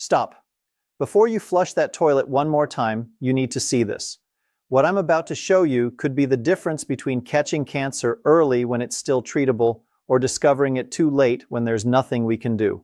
Stop. Before you flush that toilet one more time, you need to see this. What I'm about to show you could be the difference between catching cancer early when it's still treatable or discovering it too late when there's nothing we can do.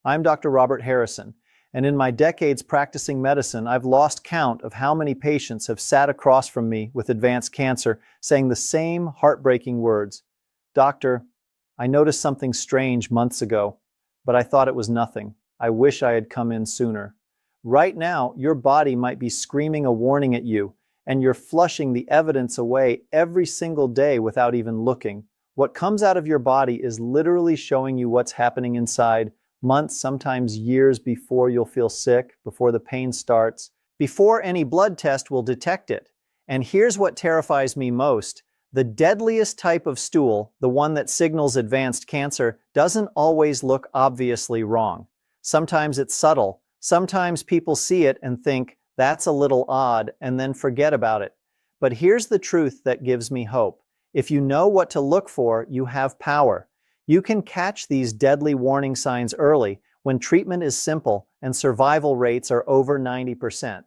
I'm Dr. Robert Harrison, and in my decades practicing medicine, I've lost count of how many patients have sat across from me with advanced cancer saying the same heartbreaking words. Doctor, I noticed something strange months ago, but I thought it was nothing. I wish I had come in sooner. Right now, your body might be screaming a warning at you, and you're flushing the evidence away every single day without even looking. What comes out of your body is literally showing you what's happening inside, months, sometimes years before you'll feel sick, before the pain starts, before any blood test will detect it. And here's what terrifies me most. The deadliest type of stool, the one that signals advanced cancer, doesn't always look obviously wrong. Sometimes it's subtle. Sometimes people see it and think, that's a little odd, and then forget about it. But here's the truth that gives me hope. If you know what to look for, you have power. You can catch these deadly warning signs early when treatment is simple and survival rates are over 90%.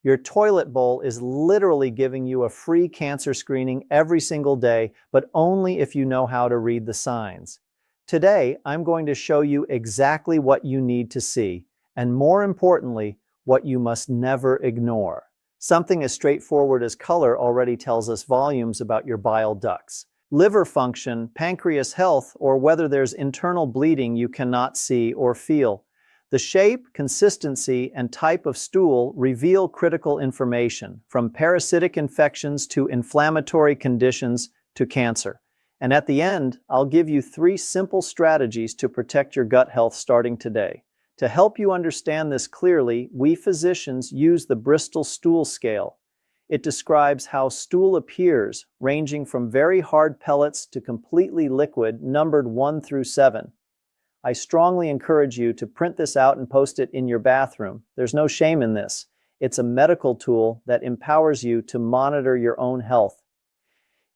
Your toilet bowl is literally giving you a free cancer screening every single day, but only if you know how to read the signs. Today, I'm going to show you exactly what you need to see, and more importantly, what you must never ignore. Something as straightforward as color already tells us volumes about your bile ducts, liver function, pancreas health, or whether there's internal bleeding you cannot see or feel. The shape, consistency, and type of stool reveal critical information, from parasitic infections to inflammatory conditions to cancer. And at the end, I'll give you 3 simple strategies to protect your gut health starting today. To help you understand this clearly, we physicians use the Bristol stool scale. It describes how stool appears, ranging from very hard pellets to completely liquid, numbered 1 through 7. I strongly encourage you to print this out and post it in your bathroom. There's no shame in this. It's a medical tool that empowers you to monitor your own health.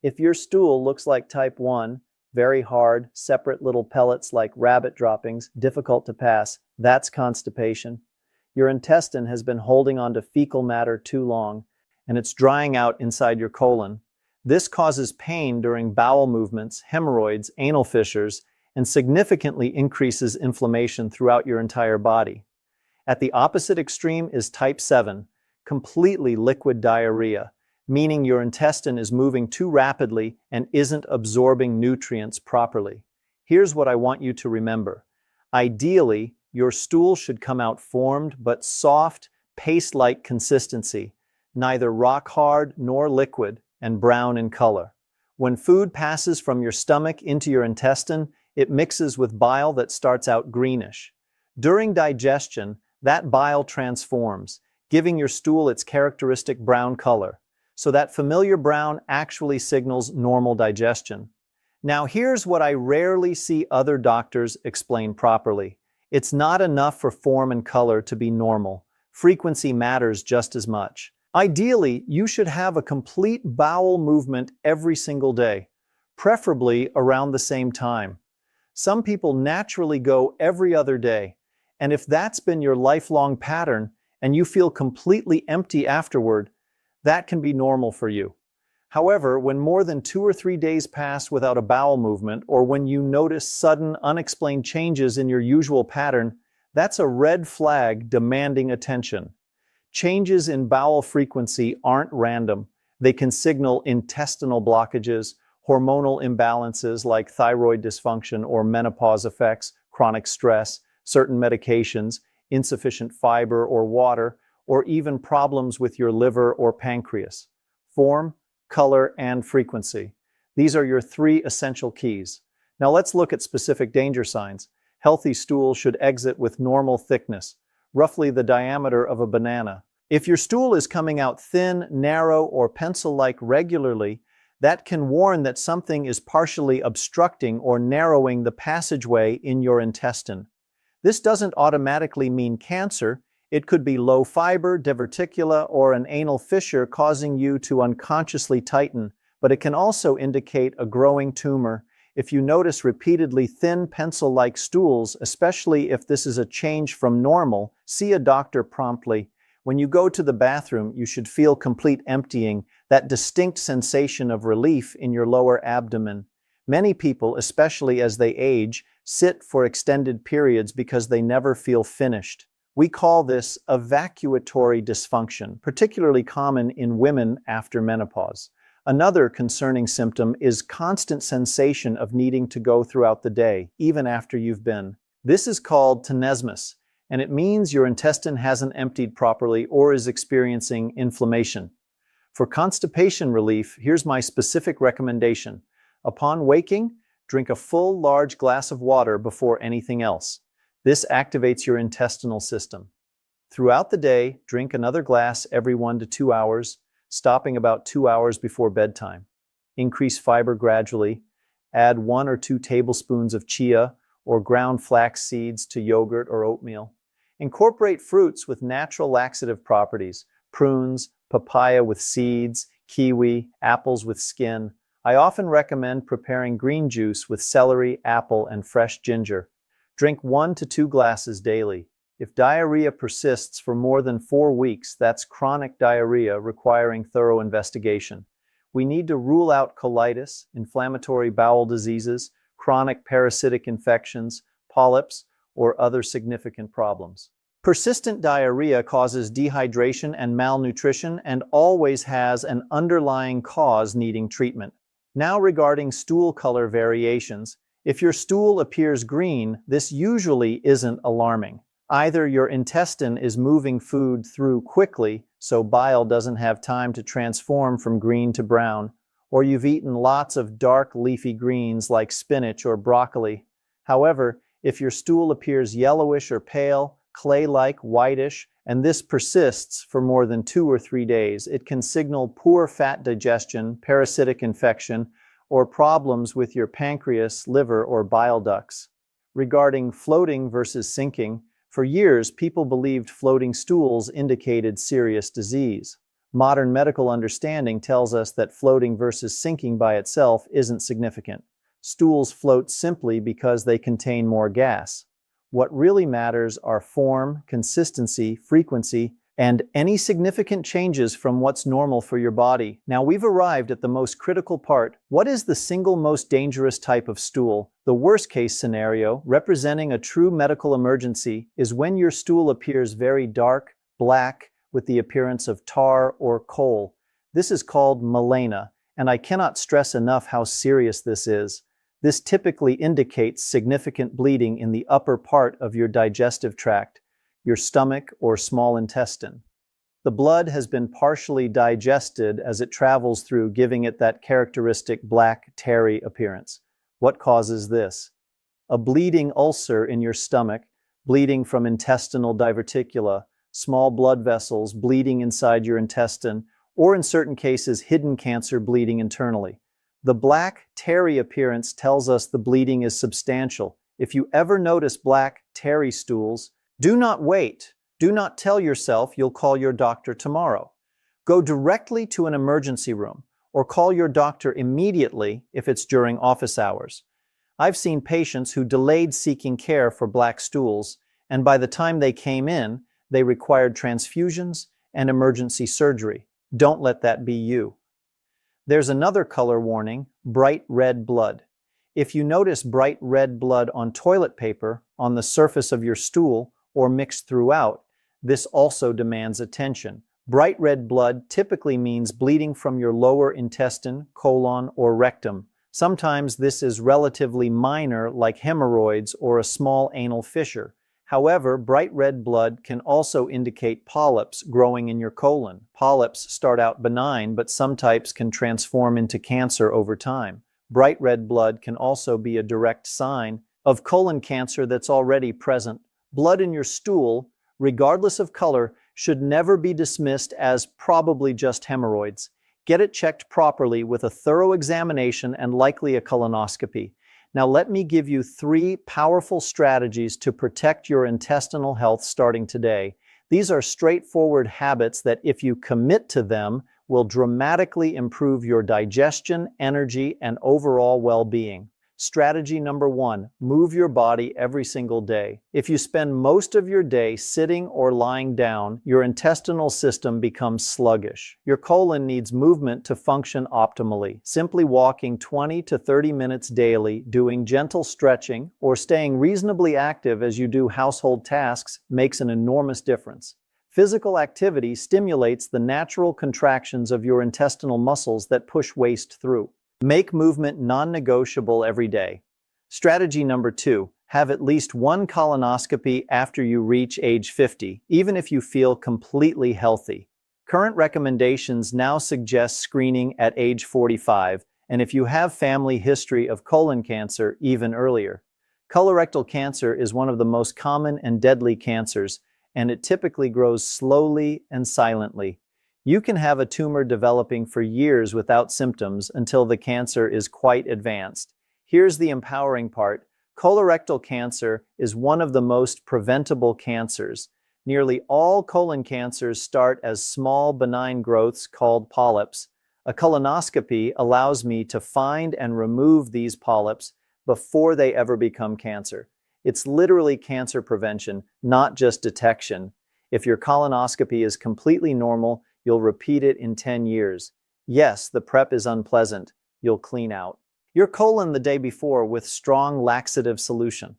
If your stool looks like type 1, very hard, separate little pellets like rabbit droppings, difficult to pass, that's constipation. Your intestine has been holding on to fecal matter too long, and it's drying out inside your colon. This causes pain during bowel movements, hemorrhoids, anal fissures, and significantly increases inflammation throughout your entire body. At the opposite extreme is type 7, completely liquid diarrhea, meaning your intestine is moving too rapidly and isn't absorbing nutrients properly. Here's what I want you to remember. Ideally, your stool should come out formed but soft, paste-like consistency, neither rock hard nor liquid, and brown in color. When food passes from your stomach into your intestine, it mixes with bile that starts out greenish. During digestion, that bile transforms, giving your stool its characteristic brown color. So that familiar brown actually signals normal digestion. Now here's what I rarely see other doctors explain properly. It's not enough for form and color to be normal. Frequency matters just as much. Ideally, you should have a complete bowel movement every single day, preferably around the same time. Some people naturally go every other day, and if that's been your lifelong pattern and you feel completely empty afterward, that can be normal for you. However, when more than 2 or 3 days pass without a bowel movement, or when you notice sudden, unexplained changes in your usual pattern, that's a red flag demanding attention. Changes in bowel frequency aren't random. They can signal intestinal blockages, hormonal imbalances like thyroid dysfunction or menopause effects, chronic stress, certain medications, insufficient fiber or water, or even problems with your liver or pancreas. Form, color, and frequency. These are your 3 essential keys. Now let's look at specific danger signs. Healthy stool should exit with normal thickness, roughly the diameter of a banana. If your stool is coming out thin, narrow, or pencil-like regularly, that can warn that something is partially obstructing or narrowing the passageway in your intestine. This doesn't automatically mean cancer. It could be low fiber, diverticula, or an anal fissure causing you to unconsciously tighten, but it can also indicate a growing tumor, If you notice repeatedly thin pencil-like stools, especially if this is a change from normal, see a doctor promptly. When you go to the bathroom, you should feel complete emptying, that distinct sensation of relief in your lower abdomen. Many people, especially as they age, sit for extended periods because they never feel finished. We call this evacuatory dysfunction, particularly common in women after menopause. Another concerning symptom is constant sensation of needing to go throughout the day, even after you've been. This is called tenesmus, and it means your intestine hasn't emptied properly or is experiencing inflammation. For constipation relief, here's my specific recommendation. Upon waking, drink a full, large glass of water before anything else. This activates your intestinal system. Throughout the day, drink another glass every 1 to 2 hours, stopping about 2 hours before bedtime. Increase fiber gradually. Add 1 or 2 tablespoons of chia or ground flax seeds to yogurt or oatmeal. Incorporate fruits with natural laxative properties, prunes, papaya with seeds, kiwi, apples with skin. I often recommend preparing green juice with celery, apple, and fresh ginger. Drink 1 to 2 glasses daily. If diarrhea persists for more than 4 weeks, that's chronic diarrhea requiring thorough investigation. We need to rule out colitis, inflammatory bowel diseases, chronic parasitic infections, polyps, or other significant problems. Persistent diarrhea causes dehydration and malnutrition and always has an underlying cause needing treatment. Now regarding stool color variations, if your stool appears green, this usually isn't alarming. Either your intestine is moving food through quickly, so bile doesn't have time to transform from green to brown, or you've eaten lots of dark leafy greens like spinach or broccoli. However, if your stool appears yellowish or pale, clay-like, whitish, and this persists for more than 2 or 3 days, it can signal poor fat digestion, parasitic infection, or problems with your pancreas, liver, or bile ducts. Regarding floating versus sinking, for years people believed floating stools indicated serious disease. Modern medical understanding tells us that floating versus sinking by itself isn't significant. Stools float simply because they contain more gas. What really matters are form, consistency, frequency, and any significant changes from what's normal for your body. Now we've arrived at the most critical part. What is the single most dangerous type of stool? The worst case scenario, representing a true medical emergency, is when your stool appears very dark, black, with the appearance of tar or coal. This is called melena, and I cannot stress enough how serious this is. This typically indicates significant bleeding in the upper part of your digestive tract, your stomach or small intestine. The blood has been partially digested as it travels through, giving it that characteristic black, tarry appearance. What causes this? A bleeding ulcer in your stomach, bleeding from intestinal diverticula, small blood vessels bleeding inside your intestine, or in certain cases, hidden cancer bleeding internally. The black, tarry appearance tells us the bleeding is substantial. If you ever notice black, tarry stools, do not wait. Do not tell yourself you'll call your doctor tomorrow. Go directly to an emergency room or call your doctor immediately if it's during office hours. I've seen patients who delayed seeking care for black stools, and by the time they came in, they required transfusions and emergency surgery. Don't let that be you. There's another color warning, bright red blood. If you notice bright red blood on toilet paper, on the surface of your stool, or mixed throughout, this also demands attention. Bright red blood typically means bleeding from your lower intestine, colon, or rectum. Sometimes this is relatively minor, like hemorrhoids or a small anal fissure. However, bright red blood can also indicate polyps growing in your colon. Polyps start out benign, but some types can transform into cancer over time. Bright red blood can also be a direct sign of colon cancer that's already present. Blood in your stool, regardless of color, should never be dismissed as probably just hemorrhoids. Get it checked properly with a thorough examination and likely a colonoscopy. Now let me give you 3 powerful strategies to protect your intestinal health starting today. These are straightforward habits that, if you commit to them, will dramatically improve your digestion, energy, and overall well-being. Strategy number 1, move your body every single day. If you spend most of your day sitting or lying down, your intestinal system becomes sluggish. Your colon needs movement to function optimally. Simply walking 20 to 30 minutes daily, doing gentle stretching, or staying reasonably active as you do household tasks makes an enormous difference. Physical activity stimulates the natural contractions of your intestinal muscles that push waste through. Make movement non-negotiable every day. Strategy number 2, have at least one colonoscopy after you reach age 50, even if you feel completely healthy. Current recommendations now suggest screening at age 45, and if you have family history of colon cancer, even earlier. Colorectal cancer is one of the most common and deadly cancers, and it typically grows slowly and silently. You can have a tumor developing for years without symptoms until the cancer is quite advanced. Here's the empowering part. Colorectal cancer is one of the most preventable cancers. Nearly all colon cancers start as small benign growths called polyps. A colonoscopy allows me to find and remove these polyps before they ever become cancer. It's literally cancer prevention, not just detection. If your colonoscopy is completely normal, you'll repeat it in 10 years. Yes, the prep is unpleasant. You'll clean out your colon the day before with strong laxative solution.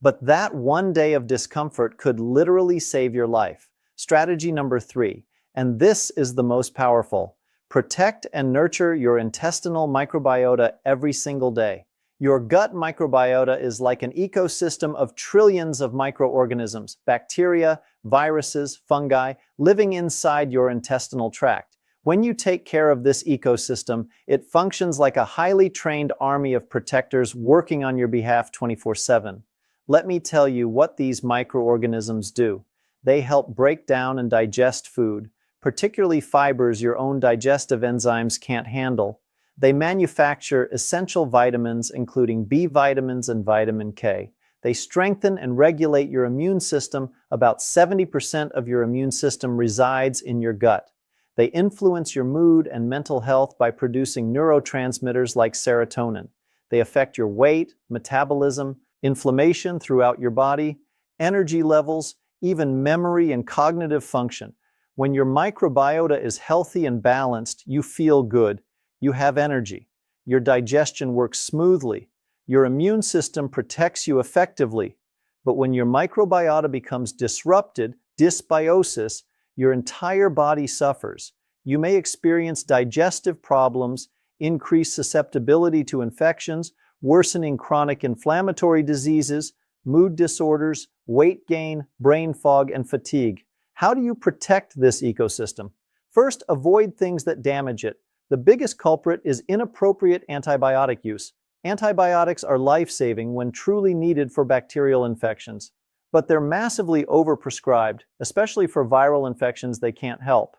But that one day of discomfort could literally save your life. Strategy number 3, and this is the most powerful. Protect and nurture your intestinal microbiota every single day. Your gut microbiota is like an ecosystem of trillions of microorganisms, bacteria, viruses, fungi, living inside your intestinal tract. When you take care of this ecosystem, it functions like a highly trained army of protectors working on your behalf 24/7. Let me tell you what these microorganisms do. They help break down and digest food, particularly fibers your own digestive enzymes can't handle. They manufacture essential vitamins, including B vitamins and vitamin K. They strengthen and regulate your immune system. About 70% of your immune system resides in your gut. They influence your mood and mental health by producing neurotransmitters like serotonin. They affect your weight, metabolism, inflammation throughout your body, energy levels, even memory and cognitive function. When your microbiota is healthy and balanced, you feel good. You have energy. Your digestion works smoothly. Your immune system protects you effectively. But when your microbiota becomes disrupted, dysbiosis, your entire body suffers. You may experience digestive problems, increased susceptibility to infections, worsening chronic inflammatory diseases, mood disorders, weight gain, brain fog, and fatigue. How do you protect this ecosystem? First, avoid things that damage it. The biggest culprit is inappropriate antibiotic use. Antibiotics are life-saving when truly needed for bacterial infections, but they're massively overprescribed, especially for viral infections they can't help.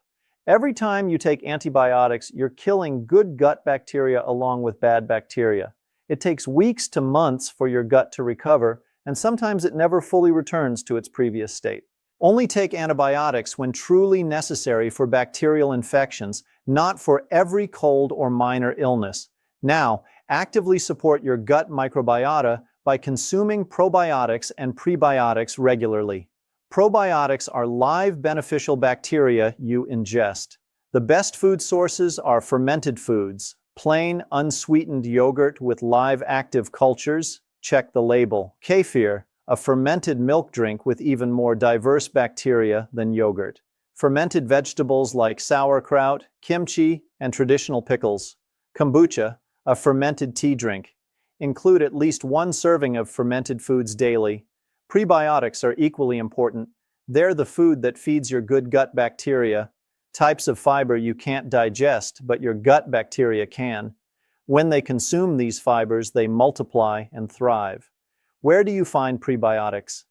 Every time you take antibiotics, you're killing good gut bacteria along with bad bacteria. It takes weeks to months for your gut to recover, and sometimes it never fully returns to its previous state. Only take antibiotics when truly necessary for bacterial infections, not for every cold or minor illness. Now, actively support your gut microbiota by consuming probiotics and prebiotics regularly. Probiotics are live beneficial bacteria you ingest. The best food sources are fermented foods, plain unsweetened yogurt with live active cultures, check the label. Kefir, a fermented milk drink with even more diverse bacteria than yogurt. Fermented vegetables like sauerkraut, kimchi, and traditional pickles. Kombucha, a fermented tea drink. Include at least one serving of fermented foods daily. Prebiotics are equally important. They're the food that feeds your good gut bacteria, types of fiber you can't digest, but your gut bacteria can. When they consume these fibers, they multiply and thrive. Where do you find prebiotics?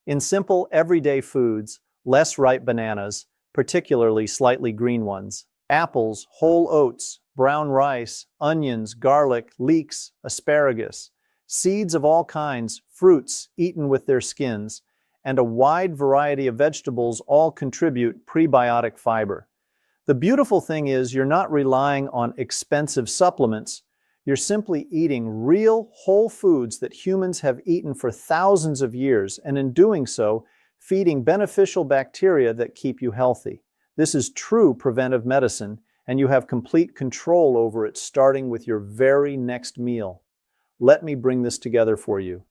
In simple, everyday foods, less ripe bananas, particularly slightly green ones, apples, whole oats, brown rice, onions, garlic, leeks, asparagus, seeds of all kinds, fruits eaten with their skins, and a wide variety of vegetables all contribute prebiotic fiber. The beautiful thing is you're not relying on expensive supplements. You're simply eating real, whole foods that humans have eaten for thousands of years, and in doing so, feeding beneficial bacteria that keep you healthy. This is true preventive medicine, and you have complete control over it starting with your very next meal. Let me bring this together for you.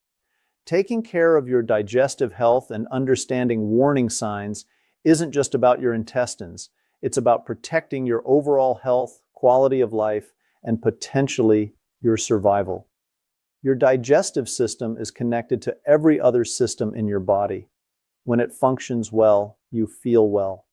Taking care of your digestive health and understanding warning signs isn't just about your intestines. It's about protecting your overall health, quality of life, and potentially your survival. Your digestive system is connected to every other system in your body. When it functions well, you feel well.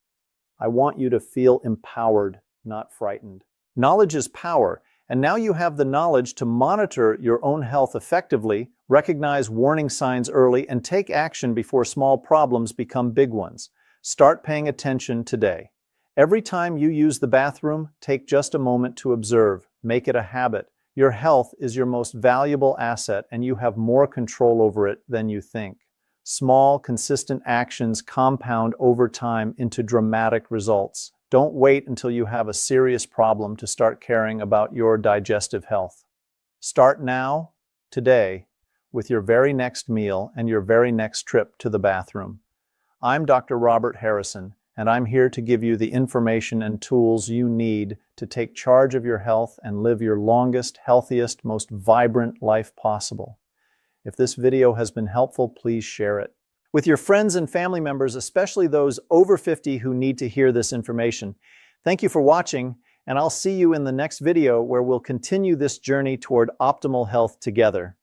I want you to feel empowered, not frightened. Knowledge is power, and now you have the knowledge to monitor your own health effectively, recognize warning signs early, and take action before small problems become big ones. Start paying attention today. Every time you use the bathroom, take just a moment to observe. Make it a habit. Your health is your most valuable asset, and you have more control over it than you think. Small, consistent actions compound over time into dramatic results. Don't wait until you have a serious problem to start caring about your digestive health. Start now, today, with your very next meal and your very next trip to the bathroom. I'm Dr. Robert Harrison, and I'm here to give you the information and tools you need to take charge of your health and live your longest, healthiest, most vibrant life possible. If this video has been helpful, please share it with your friends and family members, especially those over 50 who need to hear this information. Thank you for watching, and I'll see you in the next video where we'll continue this journey toward optimal health together.